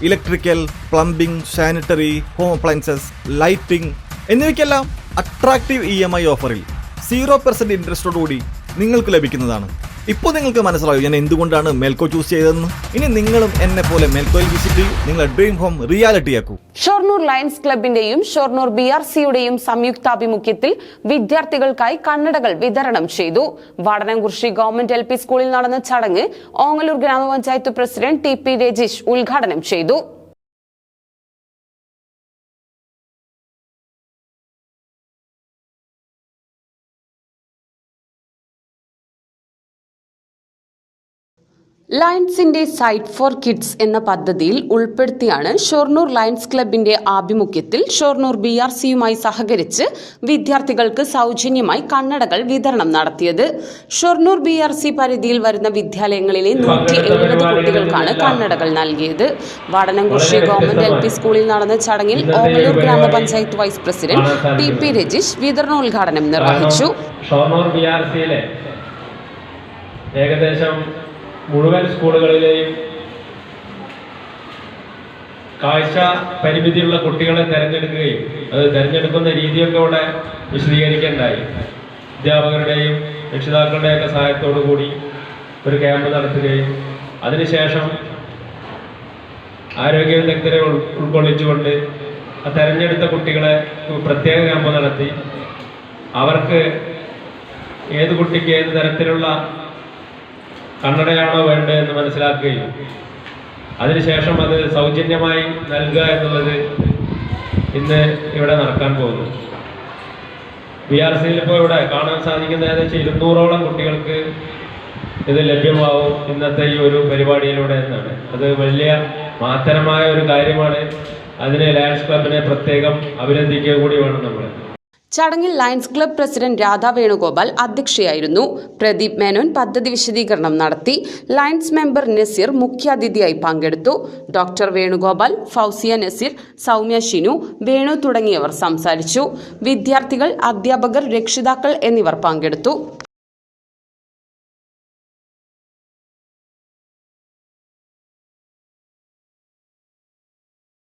Electrical, plumbing, sanitary, home appliances, lighting എന്നിവയ്ക്കെല്ലാം attractive EMI ഓഫറിൽ 0% ഇൻട്രസ്റ്റോടുകൂടി നിങ്ങൾക്ക് ലഭിക്കുന്നതാണ്. ഇപ്പോൾ നിങ്ങൾക്ക് മനസ്സിലാവും ഞാൻ എന്തുകൊണ്ടാണ് മെൽക്കോ ചൂസ് ചെയ്തതെന്ന്. ഇനി നിങ്ങളും എന്നെ പോലെ മെൽക്കോയിൽ വിസിറ്റ് ചെയ്യൂ, നിങ്ങളുടെ ഡ്രീം ഹോം റിയാലിറ്റിയാക്കൂ. ഷൊർണൂർ ലയൺസ് ക്ലബിന്റെയും ഷൊർണൂർ BRCയുടെയും സംയുക്താഭിമുഖ്യത്തിൽ വിദ്യാർത്ഥികൾക്കായി കണ്ണടകൾ വിതരണം ചെയ്തു. വാടനംകുറിശി ഗവൺമെന്റ് LP സ്കൂളിൽ നടന്ന ചടങ്ങ് ഓങ്ങല്ലൂർ ഗ്രാമപഞ്ചായത്ത് പ്രസിഡന്റ് TP രജീഷ് ഉദ്ഘാടനം ചെയ്തു. ലയൺസിന്റെ സൈറ്റ് ഫോർ കിഡ്സ് എന്ന പദ്ധതിയിൽ ഉൾപ്പെടുത്തിയാണ് ഷൊർണൂർ ലയൺസ് ക്ലബിന്റെ ആഭിമുഖ്യത്തിൽ ഷൊർണൂർ BRCയുമായി സഹകരിച്ച് വിദ്യാർത്ഥികൾക്ക് സൗജന്യമായി കണ്ണടകൾ വിതരണം നടത്തിയത്. ഷൊർണൂർ BRC പരിധിയിൽ വരുന്ന വിദ്യാലയങ്ങളിലെ 170 കുട്ടികൾക്കാണ് കണ്ണടകൾ നൽകിയത്. വാടനംകുറിശി ഗവൺമെന്റ് LP സ്കൂളിൽ നടന്ന ചടങ്ങിൽ ഓങ്ങല്ലൂർ ഗ്രാമപഞ്ചായത്ത് വൈസ് പ്രസിഡന്റ് TP രജീഷ് വിതരണോദ്ഘാടനം നിർവഹിച്ചു. ഷൊർണൂർ BRCയിലെ ഏകദേശം മുഴുവൻ സ്കൂളുകളിലെയും കാഴ്ച പരിമിതിയുള്ള കുട്ടികളെ തിരഞ്ഞെടുക്കുകയും അത് തിരഞ്ഞെടുക്കുന്ന രീതിയൊക്കെ ഇവിടെ വിശദീകരിക്കേണ്ടായി. അധ്യാപകരുടെയും രക്ഷിതാക്കളുടെയൊക്കെ സഹായത്തോടു കൂടി ഒരു ക്യാമ്പ് നടത്തുകയും അതിനുശേഷം ആരോഗ്യ വിദഗ്ധരെ ഉൾക്കൊള്ളിച്ചുകൊണ്ട് ആ തെരഞ്ഞെടുത്ത കുട്ടികളെ പ്രത്യേക ക്യാമ്പ് നടത്തി അവർക്ക് ഏത് കുട്ടിക്ക് ഏത് തരത്തിലുള്ള കണ്ണടയാണോ വേണ്ടതെന്ന് മനസ്സിലാക്കുകയും അതിനുശേഷം അത് സൗജന്യമായി നൽകുക എന്നുള്ളത് ഇന്ന് ഇവിടെ നടക്കാൻ പോകുന്നു. BRCയിൽ ഇപ്പോൾ ഇവിടെ കാണാൻ സാധിക്കുന്ന ഏകദേശം 200ഓളം കുട്ടികൾക്ക് ഇത് ലഭ്യമാവും ഇന്നത്തെ ഈ ഒരു പരിപാടിയിലൂടെ എന്നാണ്. അത് വലിയ മഹത്തരമായ ഒരു കാര്യമാണ്. അതിനെ ലയൺസ് ക്ലബിനെ പ്രത്യേകം അഭിനന്ദിക്കുക കൂടി വേണം നമ്മൾ. ചടങ്ങിൽ lions club president Radha Venugopal അധ്യക്ഷയായിരുന്നു. പ്രദീപ് മേനോൻ പദ്ധതി വിശദീകരണം നടത്തി. ലയൺസ് മെമ്പർ നസീർ മുഖ്യാതിഥിയായി പങ്കെടുത്തു. ഡോക്ടർ വേണുഗോപാൽ, ഫൗസിയ നസീർ, സൗമ്യ ഷിനു, വേണു തുടങ്ങിയവർ സംസാരിച്ചു. വിദ്യാർത്ഥികൾ, അധ്യാപകർ, രക്ഷിതാക്കൾ എന്നിവർ പങ്കെടുത്തു.